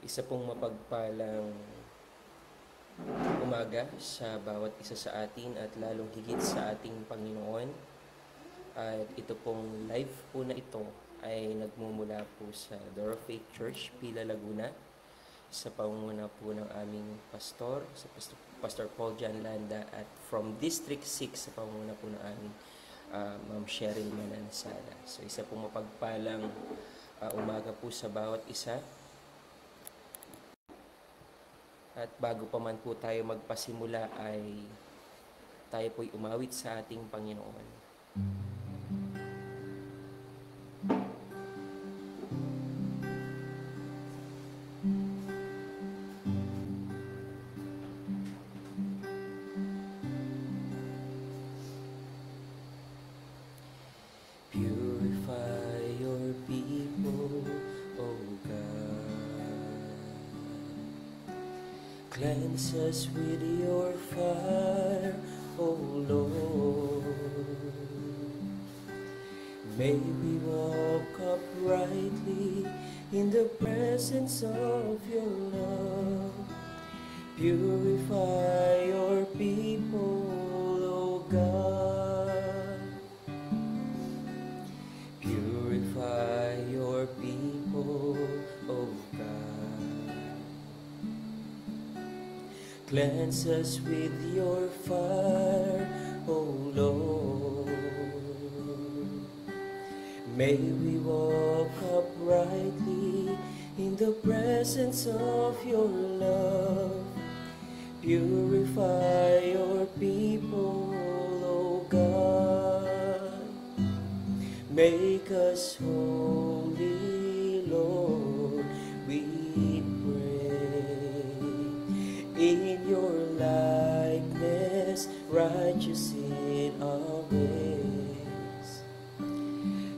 Isa pong mapagpalang umaga sa bawat isa sa atin at lalong higit sa ating Panginoon. At ito pong live po na ito ay nagmumula po sa Door of Faith Church, Pila, Laguna, sa pangunguna po ng aming pastor, sa Pastor Paul John Landa, at from District 6 sa pangunguna po ng aming Ma'am Cheryl Manansala. So isa pong mapagpalang umaga po sa bawat isa. At bago pa man po tayo magpasimula ay tayo po'y umawit sa ating Panginoon. Purify your people, O God. Cleanse us with your fire, O Lord. May we walk uprightly in the presence of your love. Purify your people, O God. Purify your people, O God. Cleanse us with your fire, O Lord. May we walk uprightly in the presence of your love. Purify your people, O God. Make us holy, Lord, we pray. In your likeness, righteous in our ways.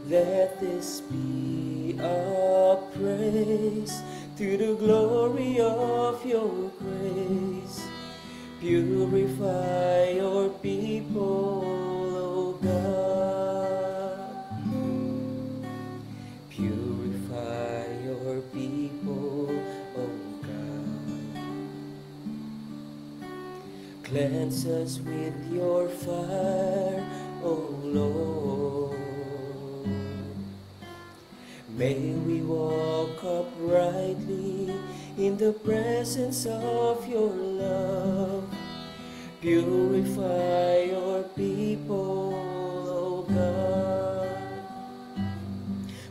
Let this be our praise to the glory of your grace. Purify your people, O God. Purify your people, O God. Cleanse us with your fire, O Lord. May we walk uprightly in the presence of your love. Purify your people, O God.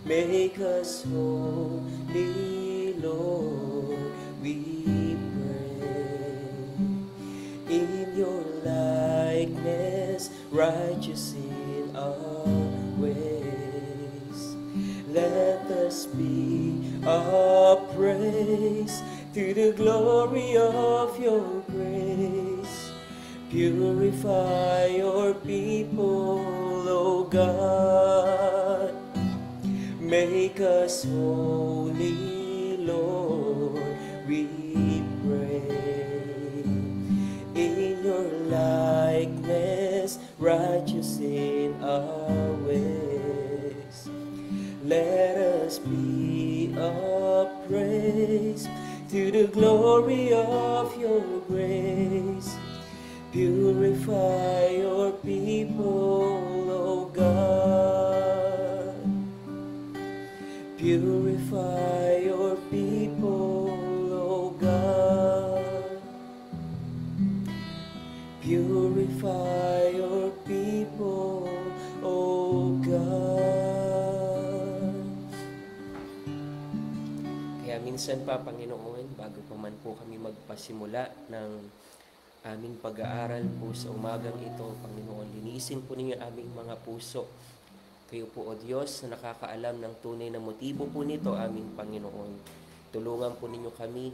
Make us holy, Lord, we pray. In your likeness, righteous in our ways. Let us be a praise to the glory of your grace. Purify your people, O God. Make us holy, Lord, we pray. In your likeness, righteous in our ways. Let us be a praise to the glory of your grace. Purify your people, O God. Purify your people, O God. Purify your people, O God. Kaya minsan pa, Panginoon, bago pa man po kami magpasimula ng aming pag-aaral po sa umagang ito, Panginoon, linisin po ninyo aming mga puso. Kayo po, O Diyos, na nakakaalam ng tunay na motibo po nito, aming Panginoon. Tulungan po ninyo kami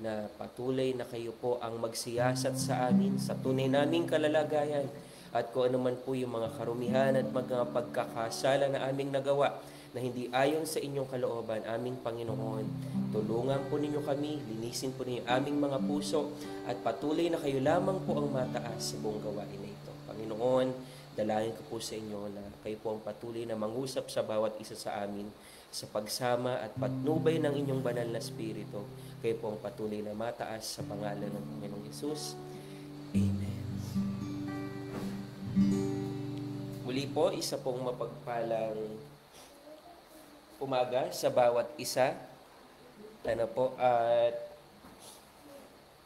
na patuloy na kayo po ang magsiyasat sa amin, sa tunay naming kalalagayan, at kung ano man po yung mga karumihan at mga pagkakasala na aming nagawa na hindi ayon sa inyong kalooban, aming Panginoon. Tulungan po ninyo kami, linisin po ninyo aming mga puso, at patuloy na kayo lamang po ang mataas sa buong gawain na ito. Panginoon, dalangin ko po sa inyo na kayo po ang patuloy na mangusap sa bawat isa sa amin sa pagsama at patnubay ng inyong banal na Espiritu. Kayo po ang patuloy na mataas sa pangalan ng Panginoong Hesus. Amen. Muli po, isa pong mapagpalang umaga sa bawat isa. At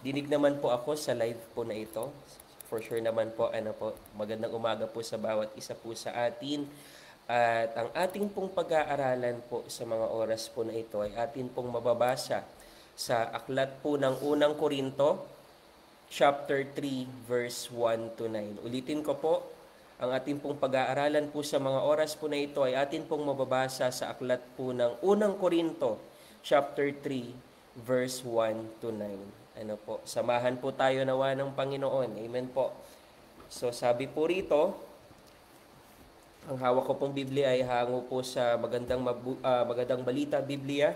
dinig naman po ako sa live po na ito. For sure naman po, magandang umaga po sa bawat isa po sa atin. At ang ating pong pag-aaralan po sa mga oras po na ito ay atin pong mababasa sa aklat po ng unang Korinto, chapter 3, verse 1 to 9. Ulitin ko po, ang ating pong pag-aaralan po sa mga oras po na ito ay atin pong mababasa sa aklat po ng unang Korinto, chapter 3, verse 1 to 9. Samahan po tayo nawa ng Panginoon. Amen po. So sabi po rito, ang hawak ko pong Biblia ay hango po sa magandang balita Biblia,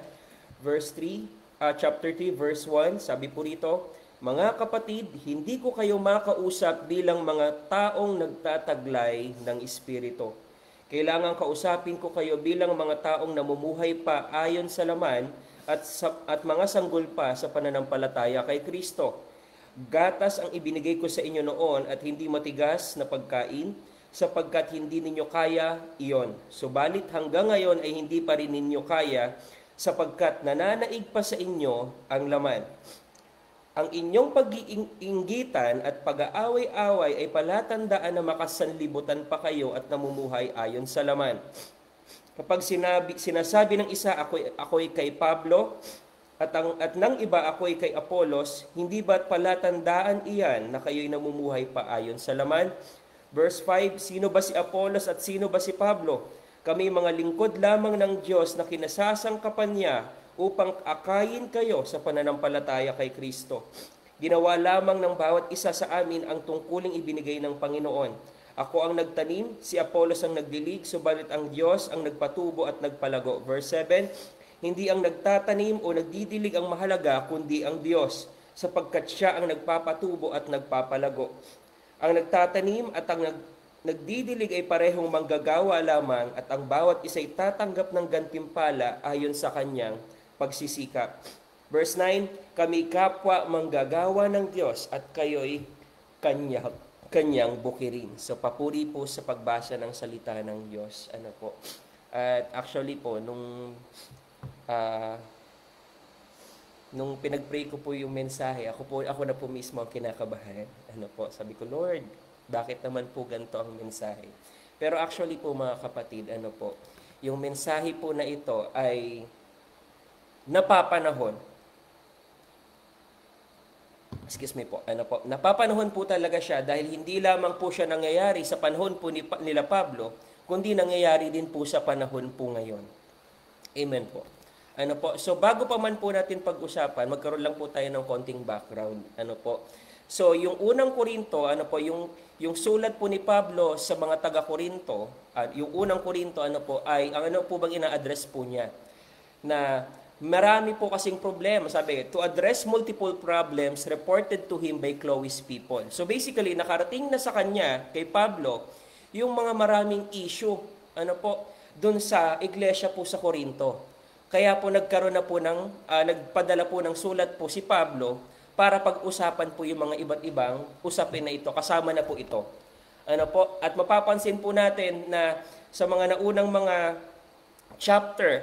chapter 3, verse 1. Sabi po rito, mga kapatid, hindi ko kayo makausap bilang mga taong nagtataglay ng Espiritu. Kailangan kausapin ko kayo bilang mga taong namumuhay pa ayon sa laman at mga sanggol pa sa pananampalataya kay Kristo. Gatas ang ibinigay ko sa inyo noon at hindi matigas na pagkain, sapagkat hindi ninyo kaya iyon. Subalit hanggang ngayon ay hindi pa rin ninyo kaya, sapagkat nananaig pa sa inyo ang laman. Ang inyong pag-iinggitan at pag-aaway-away ay palatandaan na makasanlibutan pa kayo at namumuhay ayon sa laman. Kapag sinasabi ng isa, ako'y kay Pablo, at ng iba, ako'y kay Apolos, hindi ba't palatandaan iyan na kayo'y namumuhay pa ayon sa laman? Verse 5, sino ba si Apolos at sino ba si Pablo? Kami mga lingkod lamang ng Diyos na kinasasangkapan niya upang akayin kayo sa pananampalataya kay Kristo. Ginawa lamang ng bawat isa sa amin ang tungkuling ibinigay ng Panginoon. Ako ang nagtanim, si Apolos ang nagdilig, subalit ang Diyos ang nagpatubo at nagpalago. Verse 7, hindi ang nagtatanim o nagdidilig ang mahalaga, kundi ang Diyos, sapagkat siya ang nagpapatubo at nagpapalago. Ang nagtatanim at ang nagdidilig ay parehong manggagawa lamang at ang bawat isa ay tatanggap ng gantimpala ayon sa kanyang pagsisikap. Verse 9, kami kapwa manggagawa ng Diyos at kayo'y kanyang bukirin. So papuri po sa pagbasa ng salita ng Diyos. At actually po, nung pinag-pray ko po yung mensahe, ako na po mismo ang kinakabahan. Sabi ko, Lord, bakit naman po ganito ang mensahe? Pero actually po mga kapatid, yung mensahe po na ito ay napapanahon. Napapanahon po talaga siya dahil hindi lamang po siya nangyayari sa panahon po nila Pablo, kundi nangyayari din po sa panahon po ngayon. Amen po. So bago pa man po natin pag-usapan, magkaroon lang po tayo ng konting background. So yung unang Korinto, yung sulat po ni Pablo sa mga taga-Korinto, yung unang Korinto ay ang po bang ina-address po niya na marami po kasing problema. Sabi, to address multiple problems reported to him by Chloe's people. So basically, nakarating na sa kanya, kay Pablo, yung mga maraming issue, dun sa iglesia po sa Korinto. Kaya po nagkaroon na po nagpadala po ng sulat po si Pablo para pag-usapan po yung mga iba't ibang usapin na ito. Kasama na po ito. At mapapansin po natin na sa mga naunang mga chapter,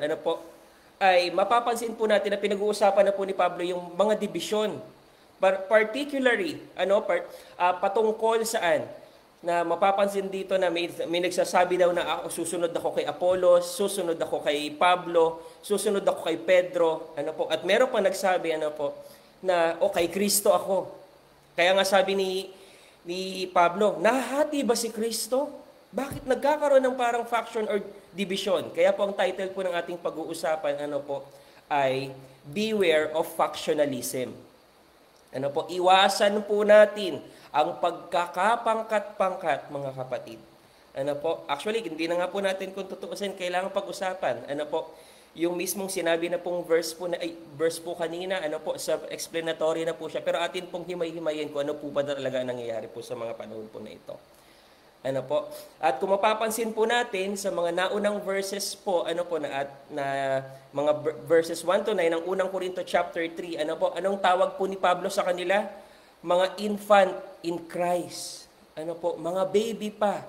ay mapapansin po natin na pinag-uusapan na po ni Pablo yung mga division. Particularly, patungkol saan? Na mapapansin dito na may nagsasabi daw na susunod ako kay Apolos, susunod ako kay Pablo, susunod ako kay Pedro, at meron pa nagsabi, na kay Kristo ako. Kaya nga sabi ni Pablo, nahahati ba si Kristo? Bakit nagkakaroon ng parang faction or division? Kaya po ang title po ng ating pag-uusapan ay Beware of Factionalism. Iwasan po natin ang pagkakapangkat-pangkat, mga kapatid. Actually, hindi na nga po natin kung tutuusin, kailangan pag-usapan. Yung mismong sinabi na pong verse po kanina, sa explanatory na po siya. Pero atin pong himay-himayin kung ano po ba talaga nangyayari po sa mga panahon po na ito. Ano po? At kung mapapansin po natin sa mga naunang verses po, ano po na mga verses 1 to 9 ng unang Korinto chapter 3, ano po? Anong tawag po ni Pablo sa kanila? Mga infant in Christ. Ano po? Mga baby pa.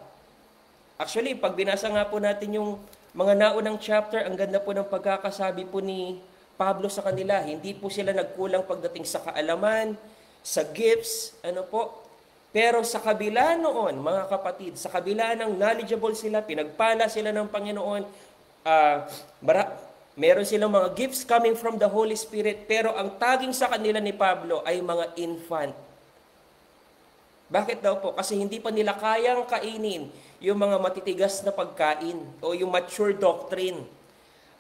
Actually, pag binasa nga po natin yung mga naunang chapter, ang ganda po ng pagkakasabi po ni Pablo sa kanila. Hindi po sila nagkulang pagdating sa kaalaman, sa gifts, ano po? Pero sa kabila noon, mga kapatid, sa kabila ng knowledgeable sila, pinagpala sila ng Panginoon, meron silang mga gifts coming from the Holy Spirit, pero ang taging sa kanila ni Pablo ay mga infant. Bakit daw po? Kasi hindi pa nila kayang kainin yung mga matitigas na pagkain o yung mature doctrine.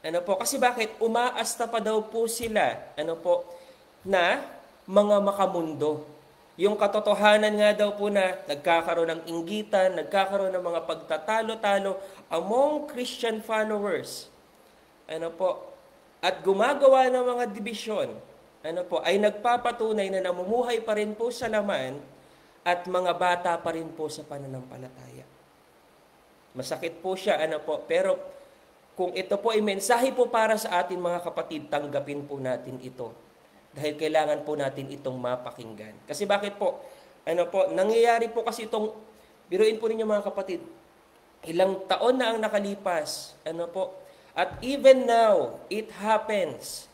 Ano po? Kasi bakit? Umaasta pa daw po sila, ano po, na mga makamundo. Yung katotohanan nga daw po na nagkakaroon ng inggitan, nagkakaroon ng mga pagtatalo-talo among Christian followers. Ano po? At gumagawa ng mga dibisyon, ano po, ay nagpapatunay na namumuhay pa rin po sa laman at mga bata pa rin po sa pananampalataya. Masakit po siya, ano po, pero kung ito po ay mensahe po para sa atin mga kapatid, tanggapin po natin ito. Dahil kailangan po natin itong mapakinggan. Kasi bakit po? Ano po, nangyayari po kasi itong, biruin po ninyo mga kapatid, ilang taon na ang nakalipas. Ano po? At even now, it happens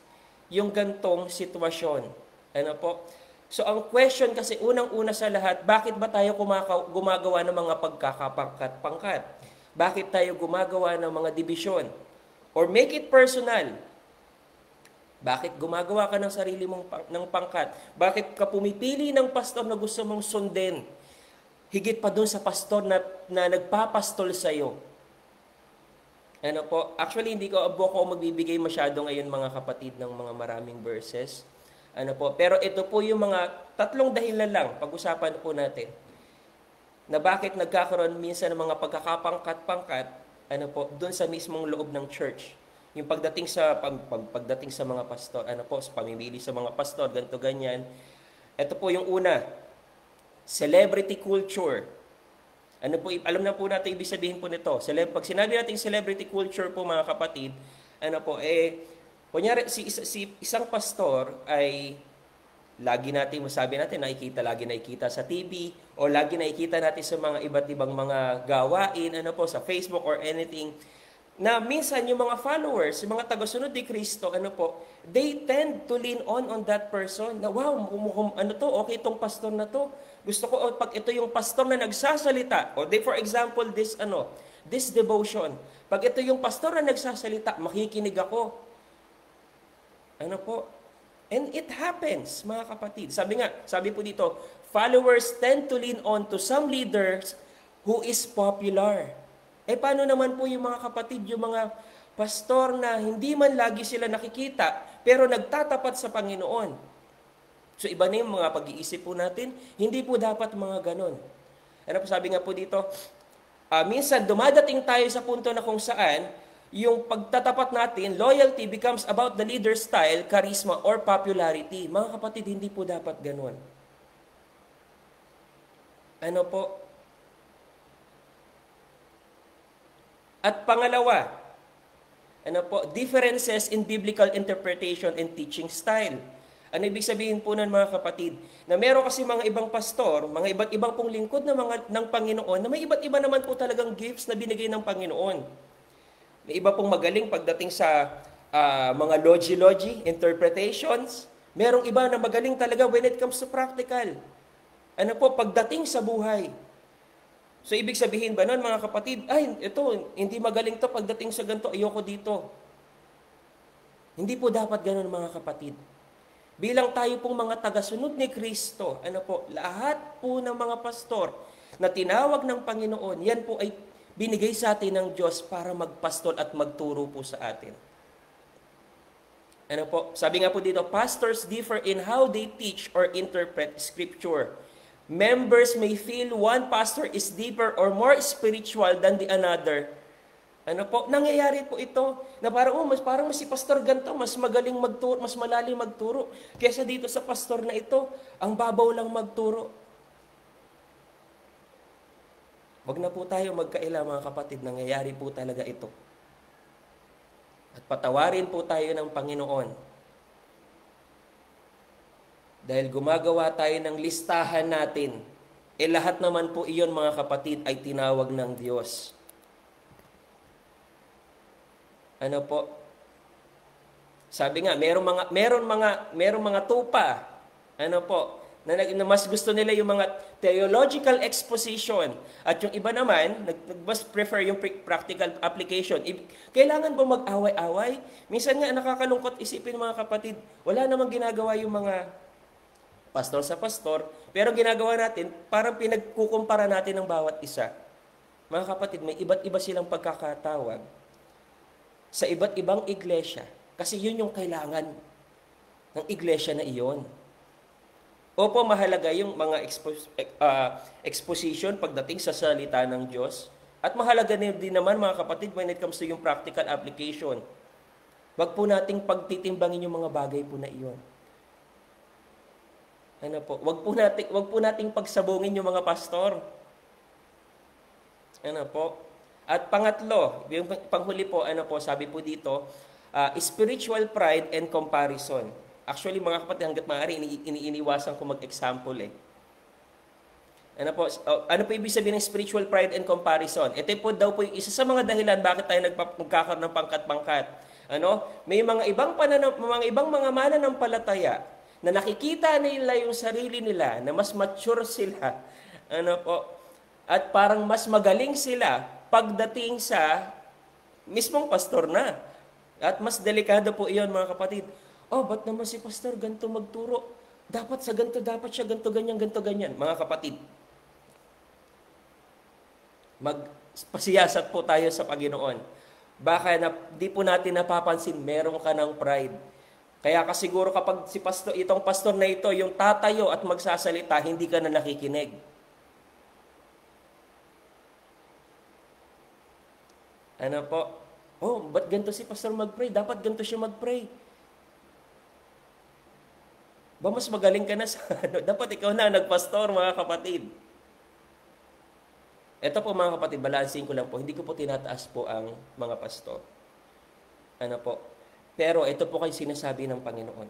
yung gantong sitwasyon. Ano po? So ang question kasi unang-una sa lahat, bakit ba tayo gumagawa ng mga pagkakapangkat-pangkat? Bakit tayo gumagawa ng mga dibisyon? Or make it personal. Bakit gumagawa ka ng sarili mong ng pangkat? Bakit ka pumipili ng pastor na gusto mong sundin? Higit pa doon sa pastor na nagpapastol sa iyo. Ano po? Actually, hindi ko magbibigay masyado ngayon mga kapatid ng mga maraming verses. Ano po? Pero ito po yung mga tatlong dahilan lang, pag-usapan po natin. Na bakit nagkakaroon minsan ng mga pagkakapangkat-pangkat, ano po, doon sa mismong loob ng church. Yung pagdating sa mga pastor, ano po, sa pamimili sa mga pastor, ganito ganyan. Ito po yung una, celebrity culture. Ano po, alam na po natin ibig sabihin po nito. Pag sinabi natin celebrity culture po mga kapatid, ano po, kunyari isang pastor ay lagi natin masabi natin lagi nakikita sa TV o lagi nakikita natin sa mga iba't ibang mga gawain, ano po, sa Facebook or anything, na minsan yung mga followers, yung mga tagasunod ni Kristo, ano po, they tend to lean on that person na wow, okay itong pastor na to. Gusto ko pag ito yung pastor na nagsasalita, o for example this devotion. Pag ito yung pastor na nagsasalita, makikinig ako. Ano po? And it happens, mga kapatid. Sabi po dito, followers tend to lean on to some leaders who is popular. Paano naman po yung mga kapatid, yung mga pastor na hindi man lagi sila nakikita, pero nagtatapat sa Panginoon? So iba na yung mga pag-iisip po natin, hindi po dapat mga ganon. Ano po sabi nga po dito, minsan dumadating tayo sa punto na kung saan, yung pagtatapat natin, loyalty becomes about the leader's style, charisma, or popularity. Mga kapatid, hindi po dapat ganon. Ano po? At pangalawa, differences in biblical interpretation and teaching style. Ano ibig sabihin po ng mga kapatid? Na meron kasi mga ibang pastor, mga iba't ibang pong lingkod ng Panginoon, na may iba't iba naman po talagang gifts na binigay ng Panginoon. May iba pong magaling pagdating sa mga logi-logi, interpretations. Merong iba na magaling talaga when it comes to practical. Pagdating sa buhay. So, ibig sabihin ba nun, mga kapatid, hindi magaling to pagdating sa ganito, ayoko dito. Hindi po dapat ganun, mga kapatid. Bilang tayo pong mga tagasunod ni Kristo, lahat po ng mga pastor na tinawag ng Panginoon, yan po ay binigay sa atin ng Diyos para magpastol at magturo po sa atin. Sabi nga po dito, pastors differ in how they teach or interpret Scripture. Members may feel one pastor is deeper or more spiritual than the another. Nangyayari po ito na parang mas si pastor ganito, mas magaling magturo, mas malalim magturo kaysa dito sa pastor na ito, ang babaw lang magturo. Wag na po tayo magkaila mga kapatid, nangyayari po talaga ito. At patawarin po tayo ng Panginoon. Dahil gumagawa tayo ng listahan natin, lahat naman po iyon mga kapatid ay tinawag ng Diyos. Ano po? Sabi nga, merong mga tupa. Ano po? Na mas gusto nila yung mga theological exposition. At yung iba naman, mas prefer yung practical application. Kailangan ba mag-away-away? Minsan nga nakakalungkot isipin mga kapatid, wala namang ginagawa yung mga pastor sa pastor, pero ginagawa natin, parang pinagkukumpara natin ng bawat isa. Mga kapatid, may iba't iba silang pagkakatawag sa iba't ibang iglesia. Kasi yun yung kailangan ng iglesia na iyon. Opo, mahalaga yung mga exposition pagdating sa salita ng Diyos. At mahalaga din naman mga kapatid when it comes to yung practical application. Wag po nating pagtitimbangin yung mga bagay po na iyon. Ano po? Wag po nating pagsabungin yung mga pastor. Ano po? At pangatlo, yung panghuli po, sabi po dito, spiritual pride and comparison. Actually, mga kapatid, hanggat maaari, iniiwasan ko mag-example eh. Ano po ibig sabihin ng spiritual pride and comparison? Ito po daw po yung isa sa mga dahilan bakit tayo nagkakaroon ng pangkat-pangkat. May mga ibang mga mananampalataya na nakikita nila yung sarili nila, na mas mature sila, at parang mas magaling sila pagdating sa mismong pastor na. At mas delikado po iyon mga kapatid. Ba't naman si pastor ganito magturo? Dapat siya ganito, ganyan. Mga kapatid, magpasiyasat po tayo sa Panginoon. Baka di po natin napapansin, meron ka ng pride. Kaya kasiguro kapag itong pastor na ito, yung tatayo at magsasalita, hindi ka na nakikinig. Ba't ganito si pastor mag-pray? Dapat ganito siya mag-pray. Mas magaling ka na sa dapat ikaw na nagpastor, mga kapatid. Ito po mga kapatid, balansin ko lang po. Hindi ko po tinataas po ang mga pastor. Pero ito po kayo sinasabi ng Panginoon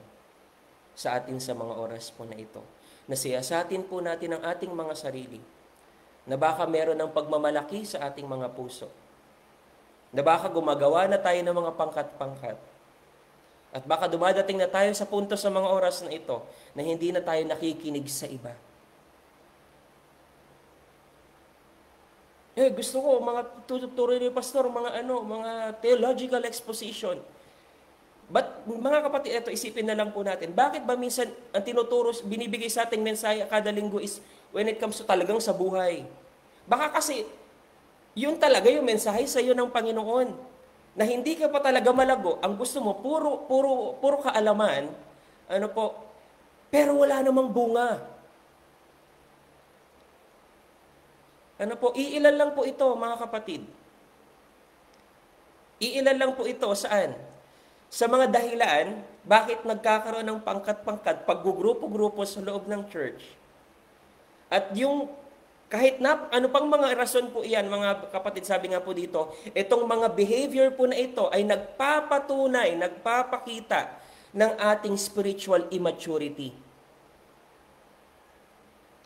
sa atin sa mga oras po na ito. Na siyasatin po natin ang ating mga sarili. Na baka meron ng pagmamalaki sa ating mga puso. Na baka gumagawa na tayo ng mga pangkat-pangkat. At baka dumadating na tayo sa punto sa mga oras na ito na hindi na tayo nakikinig sa iba. Gusto ko mga tuturo ni pastor, mga theological exposition. But mga kapatid, ito isipin na lang po natin. Bakit ba minsan ang tinuturo, binibigay sa ating mensahe kada linggo is when it comes to talagang sa buhay? Baka kasi yun talaga yung mensahe sa iyo ng Panginoon. Na hindi ka pa talaga malago, ang gusto mo puro kaalaman, pero wala namang bunga. Iilan lang po ito, mga kapatid. Iilan lang po ito, saan? Sa mga dahilan, bakit nagkakaroon ng pangkat-pangkat, paggugrupo-grupo sa loob ng church. At yung kahit ano pang mga rason po iyan, mga kapatid, sabi nga po dito, itong mga behavior po na ito ay nagpapatunay, nagpapakita ng ating spiritual immaturity.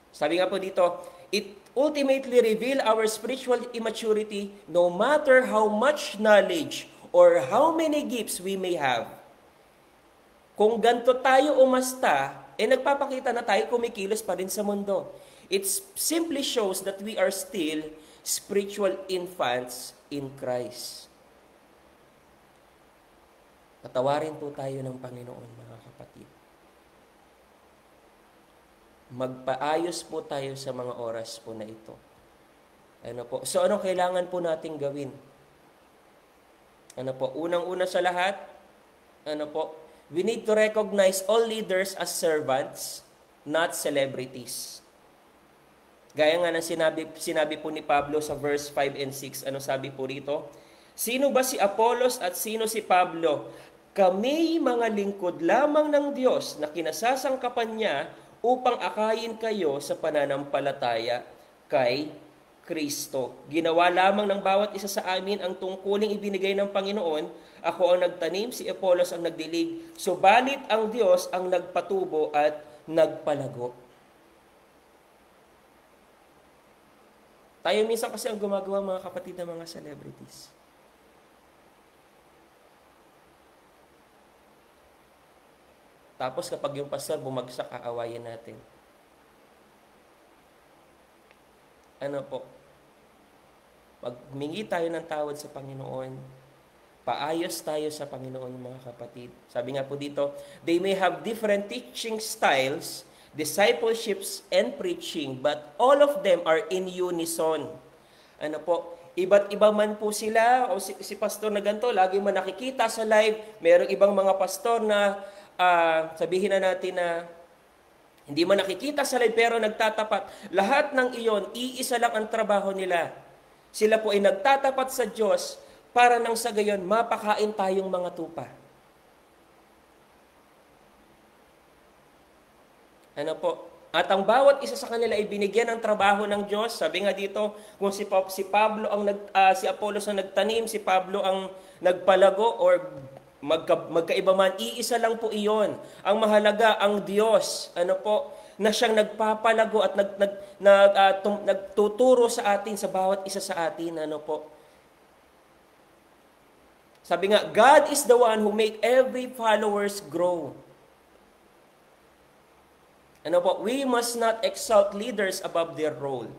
Sabi nga po dito, it ultimately reveal our spiritual immaturity no matter how much knowledge or how many gifts we may have. Kung ganito tayo umasta, nagpapakita na tayo kumikilos pa rin sa mundo. It simply shows that we are still spiritual infants in Christ. Patawarin po tayo ng Panginoon, mga kapatid. Magpaayos po tayo sa mga oras po na ito. So anong kailangan po nating gawin? Unang-una sa lahat, we need to recognize all leaders as servants, not celebrities. Gaya nga ng sinabi po ni Pablo sa verse 5 and 6, sabi po rito? Sino ba si Apollos at sino si Pablo? Kami mga lingkod lamang ng Diyos na kinasasangkapan niya upang akayin kayo sa pananampalataya kay Kristo. Ginawa lamang ng bawat isa sa amin ang tungkuling ibinigay ng Panginoon. Ako ang nagtanim, si Apolos ang nagdilig. Subalit ang Diyos ang nagpatubo at nagpalago. Tayo minsan kasi ang gumagawa, mga kapatid, ng mga celebrities. Tapos kapag yung pastor bumagsak, aawayin natin. Ano po? Magmingi tayo ng tawad sa Panginoon. Paayos tayo sa Panginoon, mga kapatid. Sabi nga po dito, they may have different teaching styles, discipleships, and preaching, but all of them are in unison. Ano po? Iba't iba man po sila, o si pastor na ganito, lagi man nakikita sa live, mayroong ibang mga pastor na, sabihin na natin na, hindi man nakikita sa live pero nagtatapat. Lahat ng iyon, iisa lang ang trabaho nila. Sila po ay nagtatapat sa Diyos para nang sa gayon mapakain tayong mga tupa. Ano po? At ang bawat isa sa kanila ay binigyan ng trabaho ng Diyos. Sabi nga dito, kung si Pablo ang si Apolos ang nagtanim, si Pablo ang nagpalago or magkaiba man, iisa lang po iyon. Ang mahalaga, ang Diyos, ano po, na siyang nagpapalago at nagtuturo sa atin, sa bawat isa sa atin, ano po. Sabi nga, God is the one who make every followers grow. Ano po, we must not exalt leaders above their role.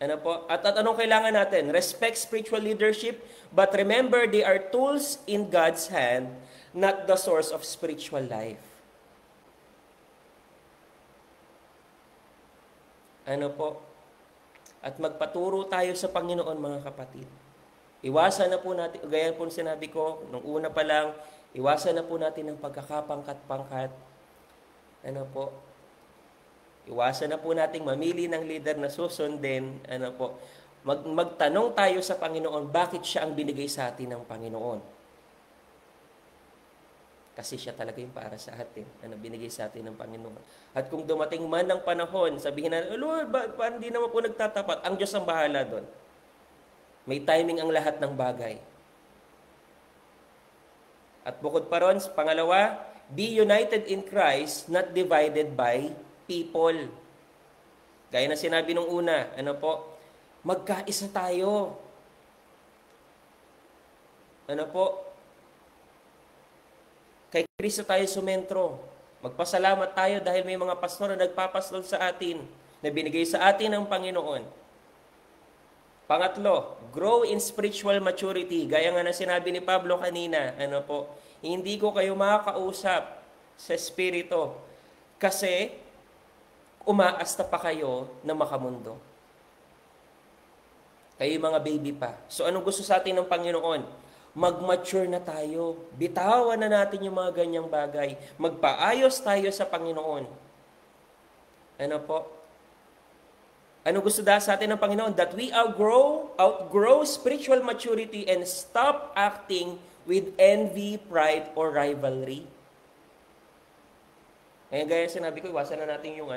Ano po? At anong kailangan natin? Respect spiritual leadership, but remember they are tools in God's hand, not the source of spiritual life. Ano po? At magpaturo tayo sa Panginoon, mga kapatid. Iwasan na po natin, gaya po sinabi ko, nung una pa lang, iwasan na po natin ang pagkakapangkat-pangkat. Ano po? Iwasan na po nating mamili ng leader na susundin. Ano po? Magtanong tayo sa Panginoon, bakit siya ang binigay sa atin ng Panginoon? Kasi siya talaga yung para sa atin, ano binigay sa atin ng Panginoon. At kung dumating man ng panahon, sabihin na, Lord, paano hindi naman po nagtatapat? Ang Diyos ang bahala doon. May timing ang lahat ng bagay. At bukod pa ron, pangalawa, be united in Christ, not divided by people. Gaya na sinabi nung una, ano po, magkaisa tayo. Ano po, kay Kristo tayo sumentro. Magpasalamat tayo dahil may mga pastor na nagpapastol sa atin, na binigay sa atin ng Panginoon. Pangatlo, grow in spiritual maturity. Gaya nga na sinabi ni Pablo kanina, ano po, hindi ko kayo makakausap sa Espiritu kasi umaasta pa kayo na makamundo. Kayo mga baby pa. So anong gusto sa atin ng Panginoon? Mag-mature na tayo. Bitawan na natin yung mga ganyang bagay. Magpaayos tayo sa Panginoon. Ano po? Ano gusto sa atin ng Panginoon? That we outgrow spiritual maturity and stop acting with envy, pride, or rivalry. Kaya gaya sinabi ko, iwasan na natin yung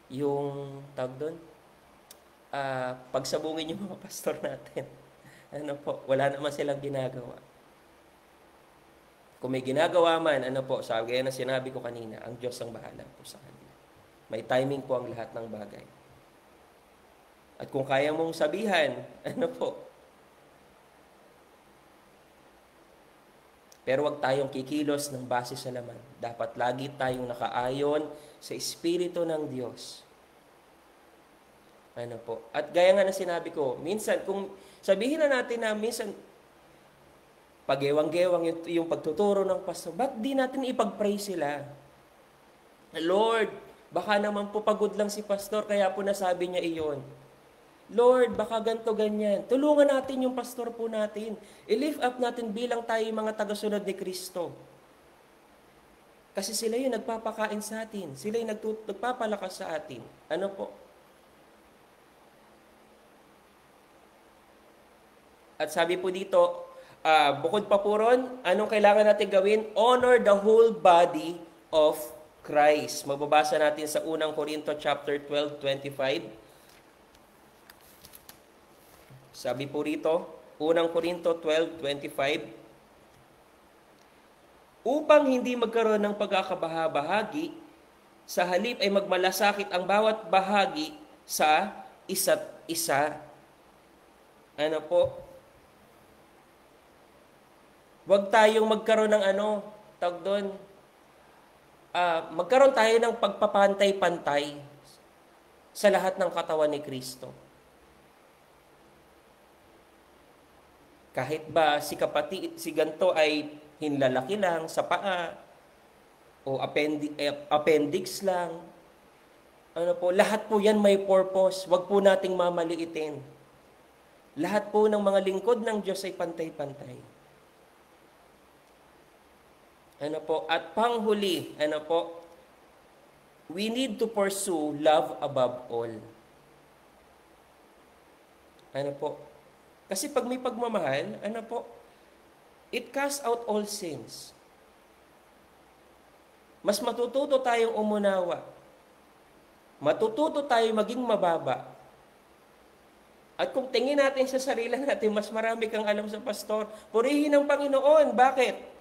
yung tawag doon, pagsabungin yung mga pastor natin. Ano po, wala naman silang ginagawa. Kung may ginagawa man, ano po, sabi gaya na sinabi ko kanina, ang Diyos ang bahala po sa kanila. May timing po ang lahat ng bagay. At kung kaya mong sabihan, ano po, pero wag tayong kikilos ng base sa laman. Dapat lagi tayong nakaayon sa Espiritu ng Diyos. Ano po? At gaya nga na sinabi ko, minsan, kung sabihin na natin na minsan, pag-ewang-gewang yung pagtuturo ng pastor, ba't di natin ipag-pray sila? Lord, baka naman po pagod lang si pastor, kaya po nasabi niya iyon. Lord, baka ganito, ganyan. Tulungan natin yung pastor po natin. I-lift up natin bilang tayo mga tagasunod ni Kristo. Kasi sila yung nagpapakain sa atin. Sila yung nagpapalakas sa atin. Ano po? At sabi po dito, bukod pa po ron, anong kailangan natin gawin? Honor the whole body of Christ. Magbabasa natin sa unang Korinto chapter 12:25. Sabi po rito, unang Korinto 12:25, upang hindi magkaroon ng pagkakabahabahagi, sa halip ay magmalasakit ang bawat bahagi sa isa't isa. Ano po? Huwag tayong magkaroon ng tawag doon, magkaroon tayo ng pagpapantay-pantay sa lahat ng katawan ni Kristo. Kahit ba si ganto ay hinlalaki lang sa paa o appendix lang, lahat po yan may purpose. Huwag po nating mamaliitin. Lahat po ng mga lingkod ng Diyos ay pantay-pantay. At panghuli, we need to pursue love above all. Kasi pag may pagmamahal, it casts out all sins. Mas matututo tayong umunawa. Matututo tayong maging mababa. At kung tingin natin sa sarili natin, mas marami kang alam sa pastor, purihin ang Panginoon. Bakit?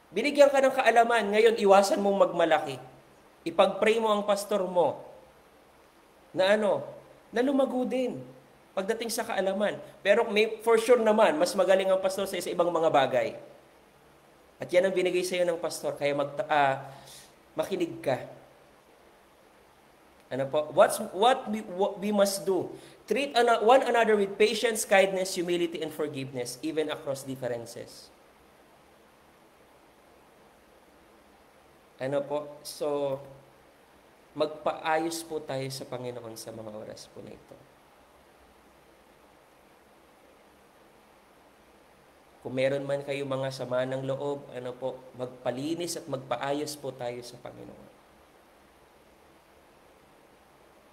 Binigyan ka ng kaalaman, ngayon iwasan mong magmalaki. Ipag-pray mo ang pastor mo na na lumago din pagdating sa kaalaman. Pero for sure naman, mas magaling ang pastor sa ibang mga bagay. At yan ang binigay sa iyo ng pastor, kaya makinig ka. What we must do? Treat one another with patience, kindness, humility, and forgiveness, even across differences. So, magpaayos po tayo sa Panginoon sa mga oras po na ito. Kung meron man kayo mga sama ng loob, magpalinis at magpaayos po tayo sa Panginoon.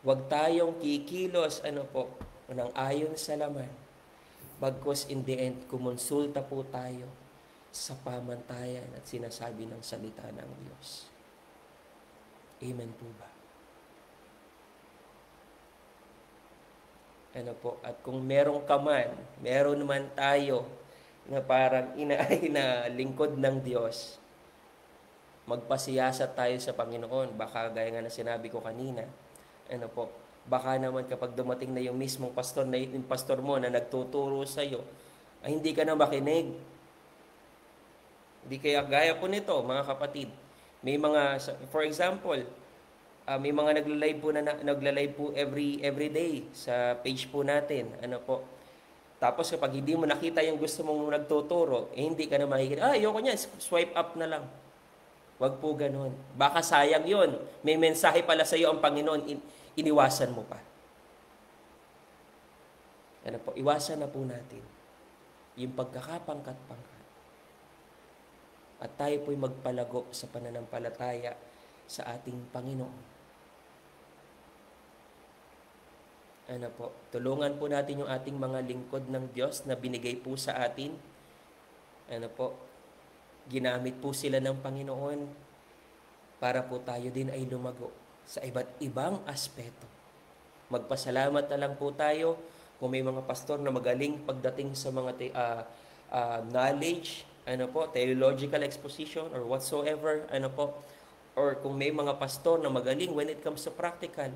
Huwag tayong kikilos, ng ayon sa laman. Bagkus in the end, kumonsulta po tayo sa pamantayan at sinasabi ng salita ng Diyos. Amen po ba? At kung meron man tayo na parang inaay na lingkod ng Diyos, magpasiyasat tayo sa Panginoon. Baka gaya nga na sinabi ko kanina, baka naman kapag dumating na yung mismong pastor mo na nagtuturo sa iyo, ay hindi ka na makinig. Hindi kaya gaya po nito, mga kapatid. May mga, for example, may mga nagla-live po every day sa page po natin. Tapos kapag hindi mo nakita yung gusto mong nagtuturo, hindi ka na makikita. Ayoko niyan, swipe up na lang. Wag po ganoon. Baka sayang yun. May mensahe pala sa iyo ang Panginoon, iniwasan mo pa. Iwasan na po natin yung pagkakapangkat-pangkat. At tayo po'y magpalago sa pananampalataya sa ating Panginoon. Tulungan po natin yung ating mga lingkod ng Diyos na binigay po sa atin. Ginamit po sila ng Panginoon para po tayo din ay lumago sa iba't ibang aspeto. Magpasalamat na lang po tayo kung may mga pastor na magaling pagdating sa mga knowledge, theological exposition or whatsoever, or kung may mga pastor na magaling when it comes to practical.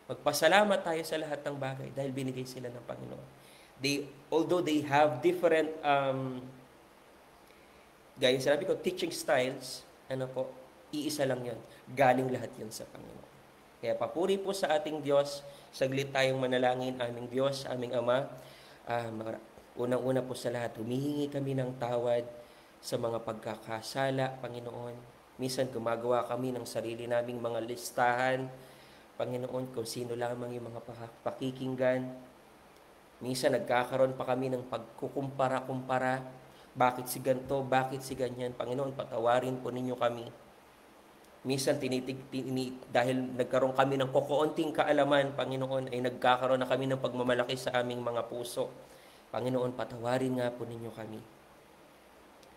Magpasalamat tayo sa lahat ng bagay dahil binigay sila ng Panginoon. Although they have different gaya sabi ko, teaching styles, iisa lang yan. Galing lahat yan sa Panginoon. Kaya papuri po sa ating Diyos, saglit tayong manalangin, aming Diyos, aming Ama. Unang-una po sa lahat, humihingi kami ng tawad sa mga pagkakasala, Panginoon. Minsan gumagawa kami ng sarili naming mga listahan, Panginoon, kung sino lamang yung mga pakikinggan. Minsan nagkakaroon pa kami ng pagkukumpara-kumpara. Bakit si ganito? Bakit si ganyan? Panginoon, patawarin po ninyo kami. Minsan dahil nagkaroon kami ng kukunting kaalaman, Panginoon, ay nagkakaroon na kami ng pagmamalaki sa aming mga puso. Panginoon, patawarin nga po ninyo kami.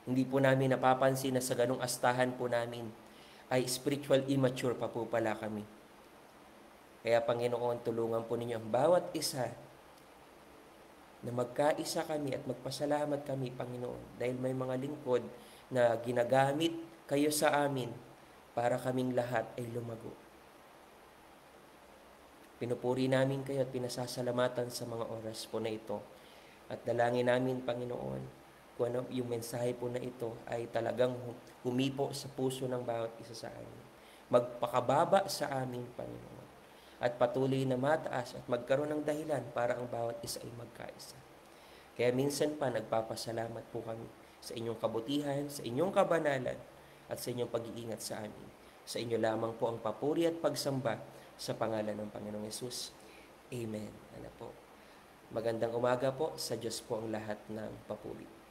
Hindi po namin napapansin na sa ganong astahan po namin ay spiritual immature pa po pala kami. Kaya Panginoon, tulungan po ninyo ang bawat isa na magkaisa kami at magpasalamat kami, Panginoon, dahil may mga lingkod na ginagamit kayo sa amin para kaming lahat ay lumago. Pinupuri namin kayo at pinasasalamatan sa mga oras po na ito. At dalangin namin, Panginoon, kung ano yung mensahe po na ito ay talagang humipo sa puso ng bawat isa sa amin. Magpakababa sa amin, Panginoon, at patuloy na mataas at magkaroon ng dahilan para ang bawat isa ay magkaisa. Kaya minsan pa nagpapasalamat po kami sa inyong kabutihan, sa inyong kabanalan, at sa inyong pag-iingat sa amin. Sa inyo lamang po ang papuri at pagsamba sa pangalan ng Panginoong Hesus. Amen. Ano po? Magandang umaga po, sa Diyos po ang lahat ng papuri.